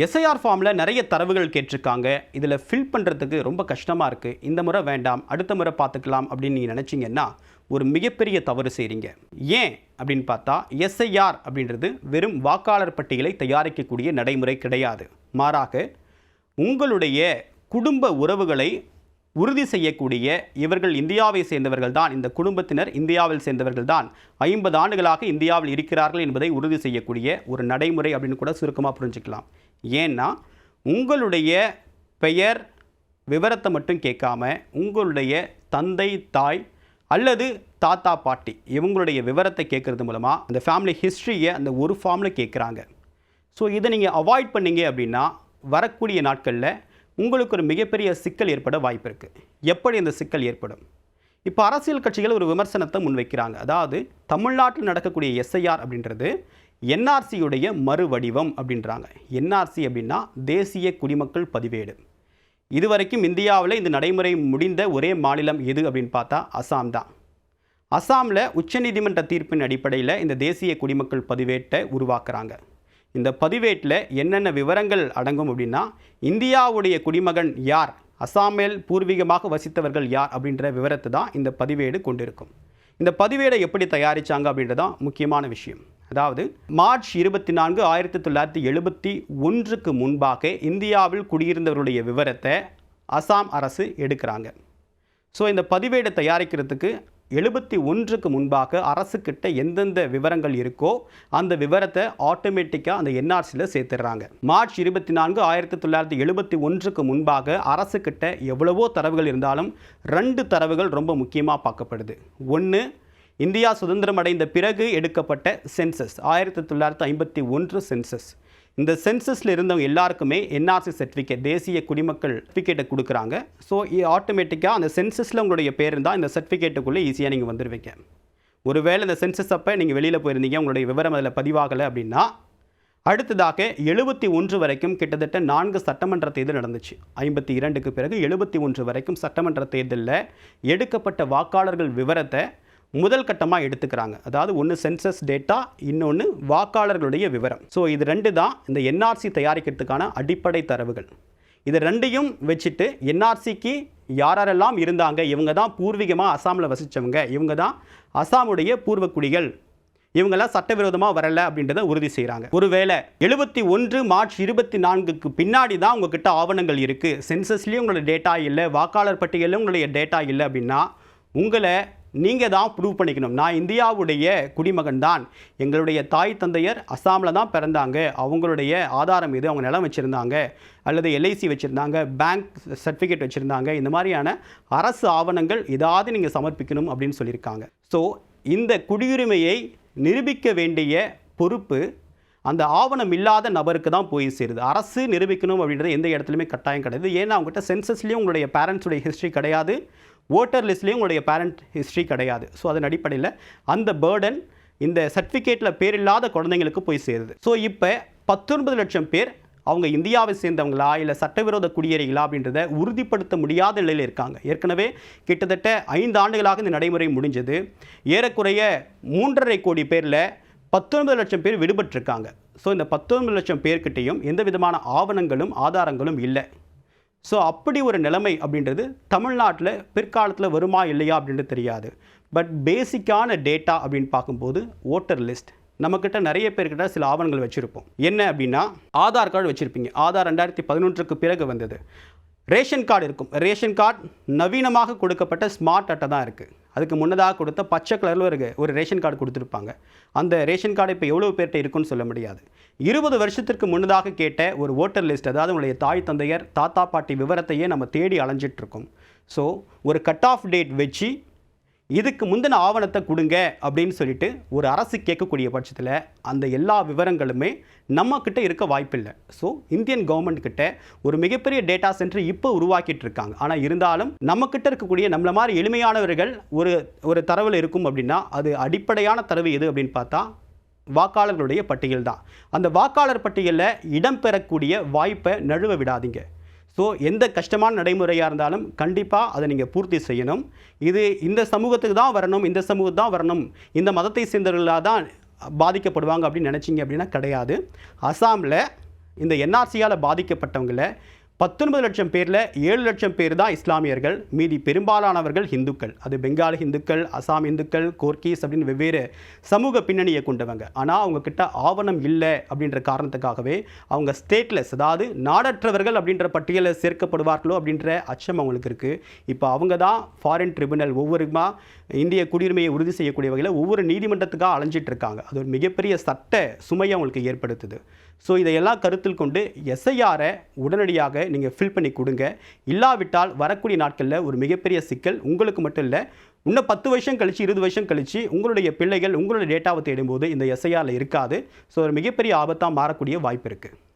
SIR ஃபார்மில் நிறைய தரவுகள் கேட்டிருக்காங்க. இதில் ஃபில் பண்ணுறதுக்கு ரொம்ப கஷ்டமாக இருக்குது. இந்த முறை வேண்டாம், அடுத்த முறை பார்த்துக்கலாம் அப்படின்னு நீங்கள் நினச்சிங்கன்னா ஒரு மிகப்பெரிய தவறு செய்கிறீங்க. ஏன் அப்படின்னு பார்த்தா, எஸ்ஐஆர் அப்படின்றது வெறும் வாக்காளர் பட்டியலை தயாரிக்கக்கூடிய நடைமுறை கிடையாது. மாறாக உங்களுடைய குடும்ப உறவுகளை உறுதி செய்யக்கூடிய, இவர்கள் இந்தியாவை சேர்ந்தவர்கள் தான், இந்த குடும்பத்தினர் இந்தியாவில் சேர்ந்தவர்கள் தான், 50 ஆண்டுகளாக இந்தியாவில் இருக்கிறார்கள் என்பதை உறுதி செய்யக்கூடிய ஒரு நடைமுறை அப்படின்னு கூட சுருக்கமாக புரிஞ்சுக்கலாம். ஏன்னா உங்களுடைய பெயர் விவரத்தை மட்டும் கேட்காம உங்களுடைய தந்தை, தாய் அல்லது தாத்தா, பாட்டி இவங்களுடைய விவரத்தை கேட்குறது மூலமாக அந்த ஃபேமிலி ஹிஸ்ட்ரியை அந்த ஒரு ஃபார்மில் கேட்குறாங்க. ஸோ இதை நீங்கள் அவாய்ட் பண்ணீங்க அப்படின்னா வரக்கூடிய நாட்களில் உங்களுக்கு ஒரு மிகப்பெரிய சிக்கல் ஏற்பட வாய்ப்பு இருக்குது. எப்படி அந்த சிக்கல் ஏற்படும்? இப்போ அரசியல் கட்சிகள் ஒரு விமர்சனத்தை முன்வைக்கிறாங்க. அதாவது தமிழ்நாட்டில் நடக்கக்கூடிய எஸ்ஐஆர் அப்படின்றது என்ஆர்சியுடைய மறு வடிவம் அப்படின்றாங்க. என்ஆர்சி அப்படின்னா தேசிய குடிமக்கள் பதிவேடு. இதுவரைக்கும் இந்தியாவில் இந்த நடைமுறை முடிந்த ஒரே மாநிலம் எது அப்படின்னு பார்த்தா அசாம் தான். அசாமில் உச்சநீதிமன்ற தீர்ப்பின் அடிப்படையில் இந்த தேசிய குடிமக்கள் பதிவேட்டை உருவாக்குறாங்க. இந்த பதிவேட்டில் என்னென்ன விவரங்கள் அடங்கும் அப்படின்னா, இந்தியாவுடைய குடிமகன் யார், அசாமில் பூர்வீகமாக வசித்தவர்கள் யார் அப்படின்ற விவரத்தை தான் இந்த பதிவேடு கொண்டிருக்கும். இந்த பதிவேடை எப்படி தயாரித்தாங்க அப்படின்றதான் முக்கியமான விஷயம். அதாவது மார்ச் 24, 1971 முன்பாக இந்தியாவில் குடியிருந்தவருடைய விவரத்தை அசாம் அரசு எடுக்கிறாங்க. ஸோ இந்த பதிவேடை தயாரிக்கிறதுக்கு 71 முன்பாக அரசுக்கிட்ட எந்தெந்த விவரங்கள் இருக்கோ அந்த விவரத்தை ஆட்டோமேட்டிக்காக அந்த என்ஆர்சியில் சேர்த்துடுறாங்க. மார்ச் 24, 1971 முன்பாக அரசுக்கிட்ட எவ்வளவோ தரவுகள் இருந்தாலும் 2 தரவுகள் ரொம்ப முக்கியமாக பார்க்கப்படுது. ஒன்று, இந்தியா சுதந்திரம் அடைந்த பிறகு எடுக்கப்பட்ட சென்சஸ், 1951 சென்சஸ். இந்த சென்சஸில் இருந்தவங்க எல்லாருக்குமே என்ஆர்சி சர்டிஃபிகேட், தேசிய குடிமக்கள் சர்டிஃபிகேட்டை கொடுக்குறாங்க. ஸோ ஆட்டோமேட்டிக்காக அந்த சென்சஸில் உங்களுடைய பேர் இருந்தால் இந்த சர்டிஃபிகேட்டுக்குள்ளே ஈஸியாக நீங்கள் வந்துடுவீங்க. ஒருவேளை இந்த சென்சஸ் அப்போ நீங்கள் வெளியில் போயிருந்தீங்க, உங்களுடைய விவரம் அதில் பதிவாகலை அப்படின்னா, அடுத்ததாக 71 வரைக்கும் கிட்டத்தட்ட 4 சட்டமன்ற தேர்தல் நடந்துச்சு. 52க்கு பிறகு 71 வரைக்கும் சட்டமன்ற தேர்தலில் எடுக்கப்பட்ட வாக்காளர்கள் விவரத்தை முதல் கட்டமாக எடுத்துக்கிறாங்க. அதாவது ஒன்று சென்சஸ் டேட்டா, இன்னொன்று வாக்காளர்களுடைய விவரம். ஸோ இது 2 தான் இந்த என்ஆர்சி தயாரிக்கிறதுக்கான அடிப்படை தரவுகள். இது 2ஐயும் வச்சுட்டு என்ஆர்சிக்கு யாரெல்லாம் இருந்தாங்க, இவங்க தான் பூர்வீகமாக அசாமில் வசித்தவங்க, இவங்க தான் அசாமுடைய பூர்வக்குடிகள், இவங்கெல்லாம் சட்டவிரோதமாக வரலை அப்படின்றத உறுதி செய்கிறாங்க. ஒருவேளை 71 மார்ச் 24க்கு பின்னாடி தான் உங்ககிட்ட ஆவணங்கள் இருக்குது, சென்சஸ்லேயும் உங்களோட டேட்டா இல்லை, வாக்காளர் பட்டியலிலும் உங்களுடைய டேட்டா இல்லை அப்படின்னா, உங்களை நீங்கள் தான் ப்ரூவ் பண்ணிக்கணும். நான் இந்தியாவுடைய குடிமகன் தான், எங்களுடைய தாய் தந்தையர் அசாமில் தான் பிறந்தாங்க, அவங்களுடைய ஆதாரம் இது, அவங்க நிலம் வச்சுருந்தாங்க அல்லது எல்ஐசி வச்சுருந்தாங்க, பேங்க் சர்டிஃபிகேட் வச்சுருந்தாங்க, இந்த மாதிரியான அரசு ஆவணங்கள் ஏதாவது நீங்கள் சமர்ப்பிக்கணும் அப்படின்னு சொல்லியிருக்காங்க. ஸோ இந்த குடியுரிமையை நிரூபிக்க வேண்டிய பொறுப்பு அந்த ஆவணம் இல்லாத நபருக்கு தான் போய் சேருது. அரசு நிரூபிக்கணும் அப்படின்றது எந்த இடத்துலையுமே கட்டாயம் கிடையாது. ஏன்னா அவங்ககிட்ட சென்சஸ்லேயும் உங்களுடைய பேரண்ட்ஸுடைய ஹிஸ்ட்ரி கிடையாது, ஓட்டர் லிஸ்ட்லேயும் உங்களுடைய பேரண்ட் ஹிஸ்ட்ரி கிடையாது. ஸோ அதன் அடிப்படையில் அந்த பேர்டன் இந்த சர்டிஃபிகேட்டில் பேர் இல்லாத குழந்தைங்களுக்கு போய் சேருது. ஸோ இப்போ 19 லட்சம் பேர் அவங்க இந்தியாவை சேர்ந்தவங்களா இல்லை சட்டவிரோத குடியேறிகளா அப்படின்றத உறுதிப்படுத்த முடியாத நிலையில் இருக்காங்க. ஏற்கனவே கிட்டத்தட்ட 5 ஆண்டுகளாக இந்த நடைமுறை முடிஞ்சது. ஏறக்குறைய 3.5 கோடி பேரில் 19 லட்சம் பேர் விடுபட்டிருக்காங்க. ஸோ இந்த 19 லட்சம் பேர்கிட்டையும் எந்த விதமான ஆவணங்களும் ஆதாரங்களும் இல்லை. ஸோ அப்படி ஒரு நிலைமை அப்படின்றது தமிழ்நாட்டில் பிற்காலத்தில் வருமா இல்லையா அப்படின்றது தெரியாது. பட் பேசிக்கான டேட்டா அப்படின்னு பார்க்கும்போது ஓட்டர் லிஸ்ட், நம்மக்கிட்ட நிறைய பேர்கிட்ட சில ஆவணங்கள் வச்சுருப்போம். என்ன அப்படின்னா, ஆதார் கார்டு வச்சுருப்பீங்க. ஆதார் 2011க்கு பிறகு வந்தது. ரேஷன் கார்டு இருக்கும். ரேஷன் கார்டு நவீனமாக கொடுக்கப்பட்ட ஸ்மார்ட் அட்டை தான் இருக்குது. அதுக்கு முன்னதாக கொடுத்த பச்சை கலரில் ஒரு ரேஷன் கார்டு கொடுத்துருப்பாங்க. அந்த ரேஷன் கார்டு இப்போ எவ்வளோ பேர்கிட்ட இருக்குன்னு சொல்ல முடியாது. 20 வருஷத்திற்கு முன்னதாக கேட்ட ஒரு ஓட்டர் லிஸ்ட், அதாவது உங்களுடைய தாய் தந்தையர் தாத்தா பாட்டி விவரத்தையே நம்ம தேடி அலைஞ்சிட்ருக்கோம். ஸோ ஒரு கட் ஆஃப் டேட் வச்சு இதுக்கு முந்தின ஆவணத்தை கொடுங்க அப்படின்னு சொல்லிட்டு ஒரு அரசு கேட்கக்கூடிய பட்சத்தில் அந்த எல்லா விவரங்களுமே நம்மக்கிட்ட இருக்க வாய்ப்பில்லை. ஸோ இந்தியன் கவர்மெண்ட் கிட்ட ஒரு மிகப்பெரிய டேட்டா சென்டர் இப்போ உருவாக்கிட்டு இருக்காங்க. ஆனால் இருந்தாலும் நம்மக்கிட்ட இருக்கக்கூடிய நம்மள மாதிரி எளிமையானவர்கள் ஒரு தரவில் இருக்கும் அப்படின்னா அது அடிப்படையான தரவு எது அப்படின்னு பார்த்தா வாக்காளர்களுடைய பட்டியல் தான். அந்த வாக்காளர் பட்டியலில் இடம்பெறக்கூடிய வாய்ப்பை நழுவ விடாதீங்க. ஸோ எந்த கஷ்டமான நடைமுறையாக இருந்தாலும் கண்டிப்பாக அதை நீங்கள் பூர்த்தி செய்யணும். இது இந்த சமூகத்துக்கு தான் வரணும், இந்த சமூகத்துக்கு தான் வரணும், இந்த மதத்தை சேர்ந்தவர்களாக தான் பாதிக்கப்படுவாங்க அப்படின்னு நினச்சிங்க அப்படின்னா கிடையாது. அசாமில் இந்த என்ஆர்சியால் பாதிக்கப்பட்டவங்கள 19 லட்சம் பேரில் 7 லட்சம் பேர் தான் இஸ்லாமியர்கள், மீதி பெரும்பாலானவர்கள் இந்துக்கள். அது பெங்காலி இந்துக்கள், அசாம் இந்துக்கள், கோர்க்கீஸ் அப்படின்னு வெவ்வேறு சமூக பின்னணியை கொண்டவங்க. ஆனால் அவங்கக்கிட்ட ஆவணம் இல்லை அப்படின்ற காரணத்துக்காகவே அவங்க ஸ்டேட்லெஸ், அதாவது நாடற்றவர்கள் அப்படின்ற பட்டியலில் சேர்க்கப்படுவார்களோ அப்படின்ற அச்சம் அவங்களுக்கு இருக்குது. இப்போ அவங்க தான் ஃபாரின் ட்ரிபுனல் ஒவ்வொருமா இந்திய குடியுரிமையை உறுதி செய்யக்கூடிய வகையில் ஒவ்வொரு நீதிமன்றத்துக்காக அலைஞ்சிட்டு இருக்காங்க. அது ஒரு மிகப்பெரிய சட்ட சுமையை அவங்களுக்கு ஏற்படுத்துது. ஸோ இதையெல்லாம் கருத்தில் கொண்டு எஸ்ஐஆரை உடனடியாக நீங்கள் ஃபில் பண்ணி கொடுங்க. இல்லாவிட்டால் வரக்கூடிய நாட்களில் ஒரு மிகப்பெரிய சிக்கல் உங்களுக்கு மட்டும் இல்லை, இன்னும் 10 வருஷம் கழிச்சு 20 வருஷம் கழிச்சு உங்களுடைய பிள்ளைகள் உங்களுடைய டேட்டாவை தேடும்போது இந்த எஸ்ஐஆரில் இருக்காது. ஸோ ஒரு மிகப்பெரிய ஆபத்தாக மாறக்கூடிய வாய்ப்பு இருக்குது.